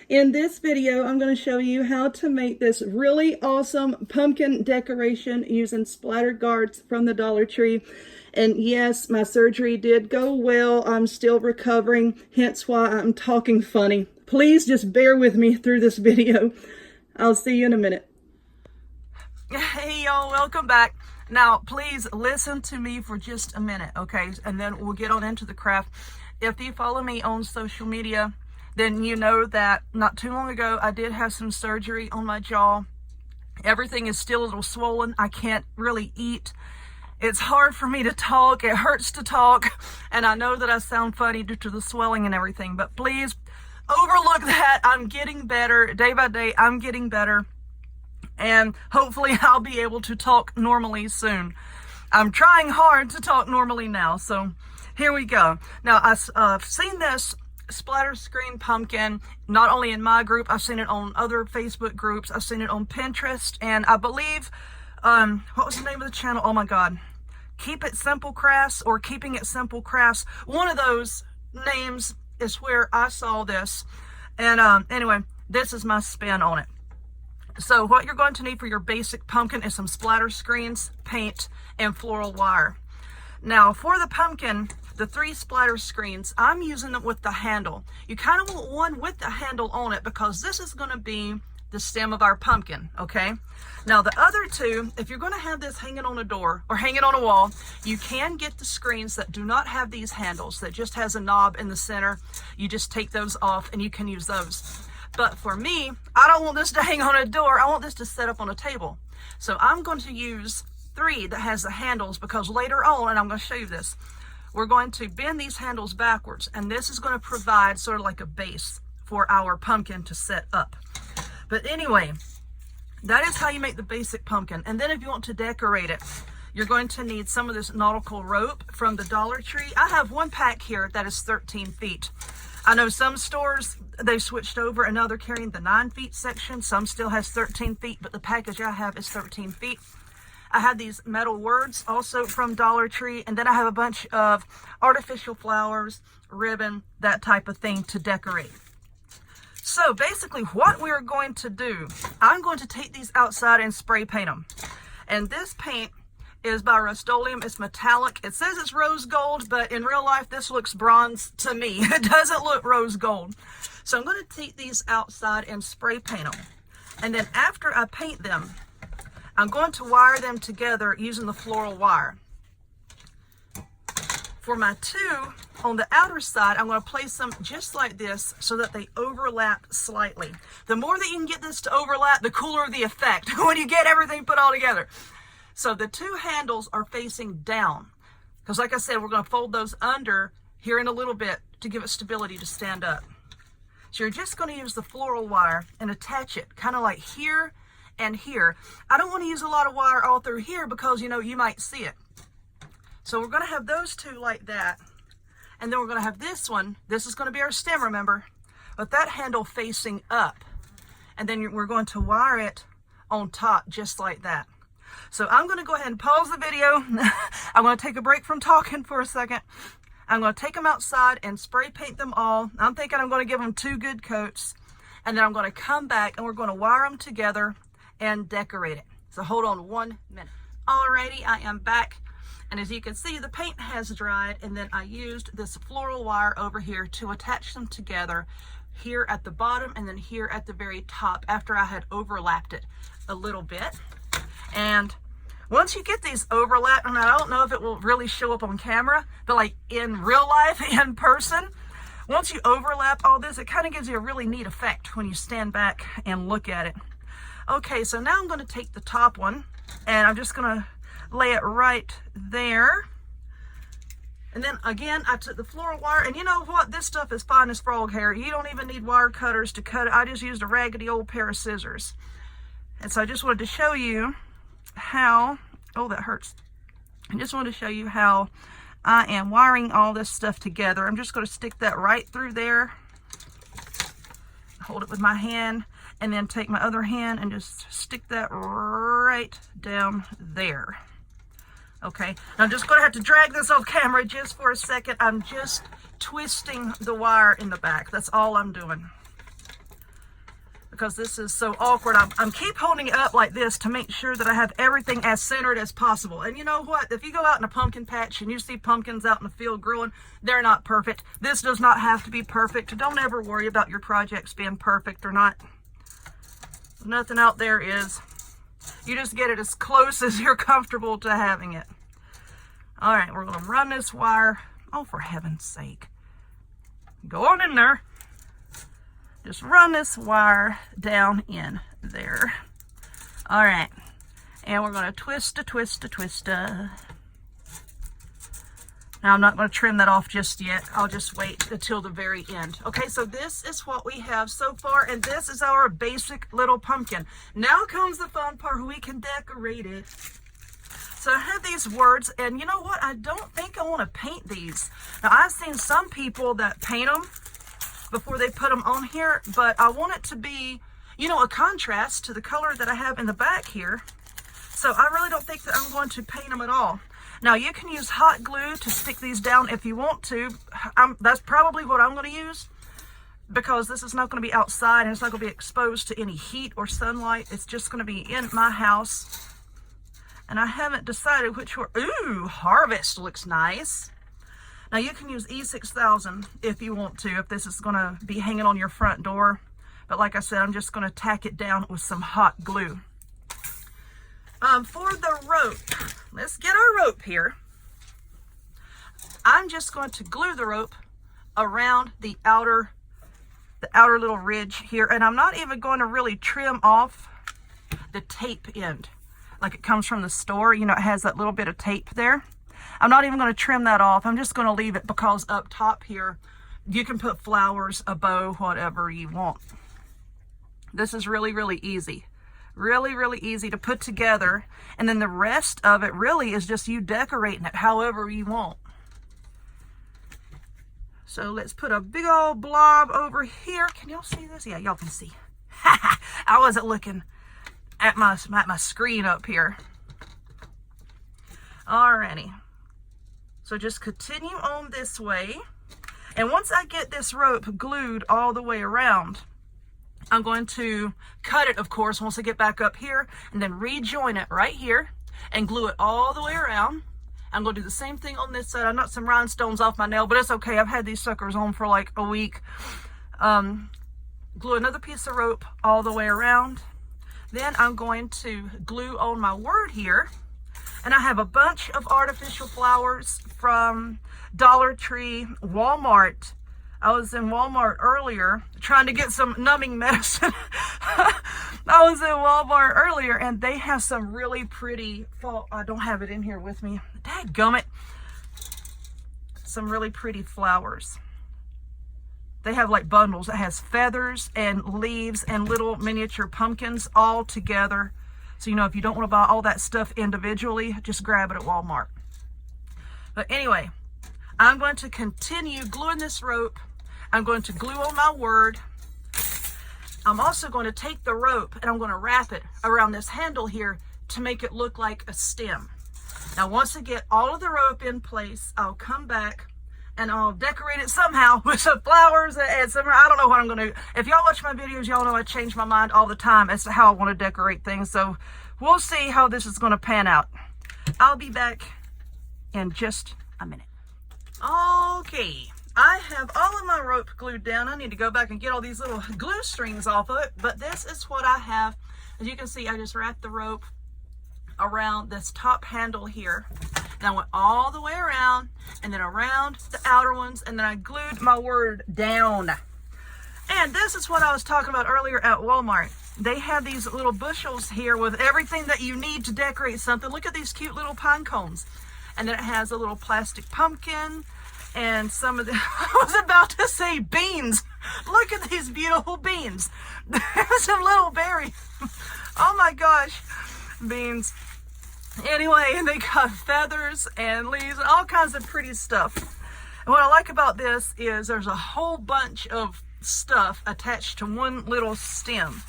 In this video, I'm going to show you how to make this really awesome pumpkin decoration using splatter guards from the Dollar Tree. And yes, my surgery did go well. I'm still recovering, hence why I'm talking funny. Please just bear with me through this video. I'll see you in a minute. Hey y'all, welcome back. Now, please listen to me for just a minute, okay? And then we'll get on into the craft. If you follow me on social media, then you know that not too long ago, I did have some surgery on my jaw. Everything is still a little swollen. I can't really eat. It's hard for me to talk. It hurts to talk. And I know that I sound funny due to the swelling and everything, but please overlook that. I'm getting better. Day by day, I'm getting better. And hopefully I'll be able to talk normally soon. I'm trying hard to talk normally now, so here we go. Now, I've seen this splatter screen pumpkin, not only in my group, I've seen it on other Facebook groups, I've seen it on Pinterest, and I believe, what was the name of the channel? Oh my God. Keep It Simple Crafts or Keeping It Simple Crafts. One of those names is where I saw this. And anyway, this is my spin on it. So what you're going to need for your basic pumpkin is some splatter screens, paint, and floral wire. Now for the pumpkin, the 3 splatter screens, I'm using them with the handle. You kind of want one with the handle on it because this is going to be the stem of our pumpkin, okay? Now the other 2, if you're going to have this hanging on a door or hanging on a wall, you can get the screens that do not have these handles, that just has a knob in the center. You just take those off and you can use those. But for me, I don't want this to hang on a door. I want this to set up on a table. So I'm going to use 3 that has the handles because later on, and I'm going to show you this, we're going to bend these handles backwards. And this is going to provide sort of like a base for our pumpkin to set up. But anyway, that is how you make the basic pumpkin. And then if you want to decorate it, you're going to need some of this nautical rope from the Dollar Tree. I have one pack here that is 13 feet. I know some stores, they've switched over and now they're carrying the 9 feet section. Some still has 13 feet, but the package I have is 13 feet. I have these metal words also from Dollar Tree, and then I have a bunch of artificial flowers, ribbon, that type of thing to decorate. So basically what we're going to do, I'm going to take these outside and spray paint them. And this paint is by Rust-Oleum. It's metallic. It says it's rose gold, but in real life, this looks bronze to me. It doesn't look rose gold. So I'm going to take these outside and spray paint them. And then after I paint them, I'm going to wire them together using the floral wire. For my 2 on the outer side, I'm going to place them just like this so that they overlap slightly. The more that you can get this to overlap, the cooler the effect when you get everything put all together. So the 2 handles are facing down because like I said, we're going to fold those under here in a little bit to give it stability to stand up. So you're just going to use the floral wire and attach it kind of like here and here. I don't want to use a lot of wire all through here because, you know, you might see it. So we're going to have those 2 like that. And then we're going to have this one. This is going to be our stem, remember? But that handle facing up. And then we're going to wire it on top just like that. So I'm going to go ahead and pause the video. I'm going to take a break from talking for a second. I'm going to take them outside and spray paint them all. I'm thinking I'm going to give them 2 good coats. And then I'm going to come back and we're going to wire them together and decorate it. So hold on 1 minute. Alrighty, I am back. And as you can see, the paint has dried. And then I used this floral wire over here to attach them together here at the bottom and then here at the very top after I had overlapped it a little bit. And once you get these overlap, and I don't know if it will really show up on camera, but like in real life, in person, once you overlap all this, it kind of gives you a really neat effect when you stand back and look at it. Okay, so now I'm going to take the top one, and I'm just going to lay it right there. And then again, I took the floral wire, and you know what? This stuff is fine as frog hair. You don't even need wire cutters to cut it. I just used a raggedy old pair of scissors. And so I just wanted to show you how, oh, that hurts. I just wanted to show you how I am wiring all this stuff together. I'm just going to stick that right through there. Hold it with my hand and then take my other hand and just stick that right down there. Okay, now I'm just going to have to drag this off camera just for a second. I'm just twisting the wire in the back. That's all I'm doing. because this is so awkward. I'm keep holding it up like this to make sure that I have everything as centered as possible. And you know what? If you go out in a pumpkin patch and you see pumpkins out in the field growing, they're not perfect. This does not have to be perfect. Don't ever worry about your projects being perfect or not. Nothing out there is. You just get it as close as you're comfortable to having it. All right, we're going to run this wire. Oh, for heaven's sake. Go on in there. Just run this wire down in there. All right. And we're going to twist. Now, I'm not going to trim that off just yet. I'll just wait until the very end. Okay, so this is what we have so far, and this is our basic little pumpkin. Now comes the fun part, we can decorate it. So I have these words, and you know what? I don't think I want to paint these. Now, I've seen some people that paint them before they put them on here, but I want it to be, you know, a contrast to the color that I have in the back here. So I really don't think that I'm going to paint them at all. Now, you can use hot glue to stick these down if you want to. That's probably what I'm going to use, because this is not going to be outside and it's not going to be exposed to any heat or sunlight. It's just going to be in my house. And I haven't decided which one. Ooh, Harvest looks nice. Now, you can use E6000 if you want to, if this is going to be hanging on your front door. But like I said, I'm just going to tack it down with some hot glue. For the rope, let's get our rope here. I'm just going to glue the rope around the outer little ridge here. And I'm not even going to really trim off the tape end like it comes from the store. You know, it has that little bit of tape there. I'm not even going to trim that off. I'm just going to leave it because up top here, you can put flowers, a bow, whatever you want. This is really, really easy. Really, really easy to put together. And then the rest of it really is just you decorating it however you want. So let's put a big old blob over here. Can y'all see this? Yeah, y'all can see. I wasn't looking at my screen up here. Alrighty. So just continue on this way. And once I get this rope glued all the way around, I'm going to cut it, of course, once I get back up here, and then rejoin it right here and glue it all the way around. I'm going to do the same thing on this side. I knocked some rhinestones off my nail, but it's okay. I've had these suckers on for like a week. Glue another piece of rope all the way around. Then I'm going to glue on my word here. And I have a bunch of artificial flowers from Dollar Tree, Walmart. I was in Walmart earlier trying to get some numbing medicine. I was in Walmart earlier and they have some really pretty fall. I don't have it in here with me. Dadgummit. Some really pretty flowers. They have like bundles that has feathers and leaves and little miniature pumpkins all together. So, you know, if you don't want to buy all that stuff individually, just grab it at Walmart. But anyway, I'm going to continue gluing this rope. I'm going to glue on my word. I'm also going to take the rope and I'm going to wrap it around this handle here to make it look like a stem. Now, once I get all of the rope in place, I'll come back and I'll decorate it somehow with some flowers and some, I don't know what I'm going to do. If y'all watch my videos, y'all know I change my mind all the time as to how I want to decorate things. So we'll see how this is going to pan out. I'll be back in just a minute. Okay, I have all of my rope glued down. I need to go back and get all these little glue strings off of it, but this is what I have. As you can see, I just wrapped the rope around this top handle here. Then I went all the way around and then around the outer ones, and then I glued my word down. And this is what I was talking about earlier at Walmart. They have these little bushels here with everything that you need to decorate something. Look at these cute little pine cones. And then it has a little plastic pumpkin and some of the, I was about to say beans. Look at these beautiful beans. There's some little berries. Oh my gosh, beans. Anyway, and they got feathers and leaves and all kinds of pretty stuff. And what I like about this is there's a whole bunch of stuff attached to one little stem.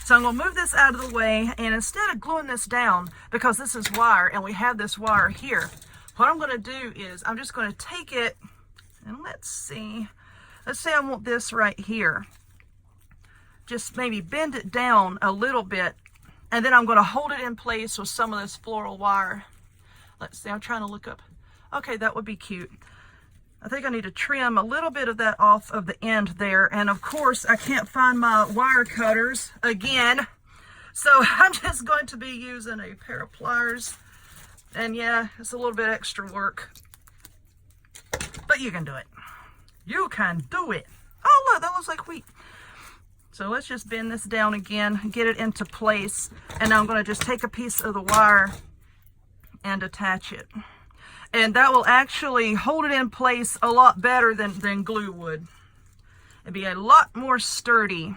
So I'm going to move this out of the way, and instead of gluing this down, because this is wire and we have this wire here, what I'm going to do is I'm just going to take it and let's see. Let's say I want this right here. just maybe bend it down a little bit, and then I'm going to hold it in place with some of this floral wire. Let's see, I'm trying to look up. Okay, that would be cute. I think I need to trim a little bit of that off of the end there. And of course, I can't find my wire cutters again. So I'm just going to be using a pair of pliers. And yeah, it's a little bit extra work, but you can do it. You can do it. Oh, look, that looks like wheat. So let's just bend this down again, get it into place. And now I'm going to just take a piece of the wire and attach it. And that will actually hold it in place a lot better than glue would. It'd be a lot more sturdy.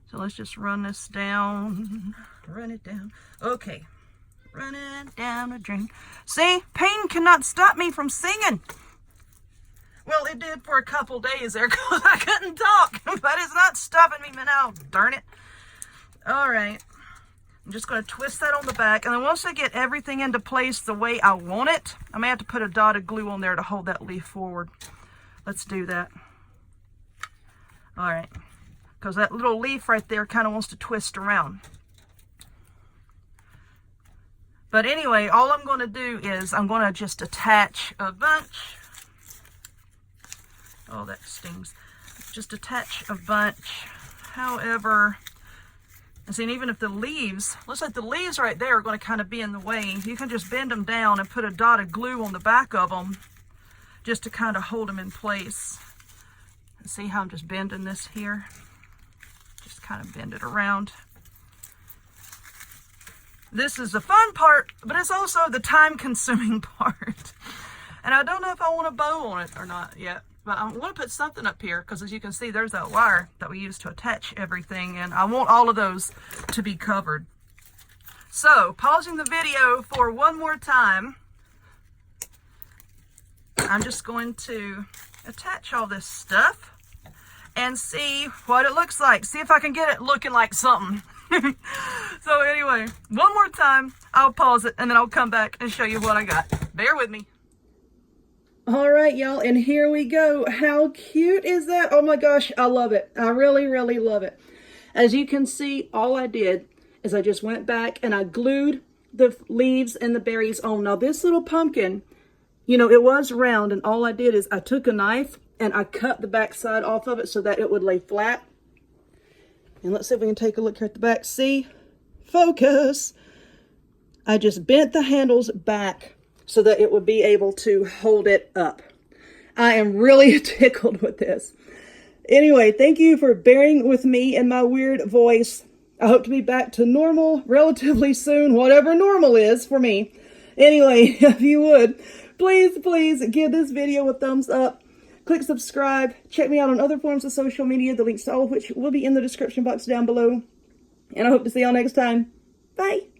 So let's just run this down, run it down. Okay, run it down the drain. See, pain cannot stop me from singing. Well, it did for a couple days there because I couldn't talk, but it's not stopping me now, darn it. All right, I'm just going to twist that on the back, and then once I get everything into place the way I want it, I may have to put a dot of glue on there to hold that leaf forward. Let's do that. All right, because that little leaf right there kind of wants to twist around. But anyway, all I'm going to do is I'm going to just attach a bunch. Oh, that stings. Just attach a bunch. However, and see, even if the leaves, looks like the leaves right there are going to kind of be in the way, you can just bend them down and put a dot of glue on the back of them just to kind of hold them in place. And see how I'm just bending this here? Just kind of bend it around. This is the fun part, but it's also the time-consuming part. And I don't know if I want a bow on it or not yet. But I want to put something up here because, as you can see, there's that wire that we use to attach everything, and I want all of those to be covered. So, pausing the video for one more time, I'm just going to attach all this stuff and see what it looks like. See if I can get it looking like something. So anyway, one more time, I'll pause it, and then I'll come back and show you what I got. Bear with me. All right, y'all, and here we go. How cute is that? Oh my gosh, I love it. I really, really love it. As you can see, all I did is I just went back and I glued the leaves and the berries on. Now this little pumpkin, you know, it was round, and all I did is I took a knife and I cut the back side off of it so that it would lay flat. And let's see if we can take a look here at the back. See? Focus. I just bent the handles back so that it would be able to hold it up. I am really tickled with this. Anyway, thank you for bearing with me and my weird voice. I hope to be back to normal relatively soon, whatever normal is for me. Anyway, if you would, please give this video a thumbs up. Click subscribe. Check me out on other forms of social media, the links to all of which will be in the description box down below. And I hope to see y'all next time. Bye.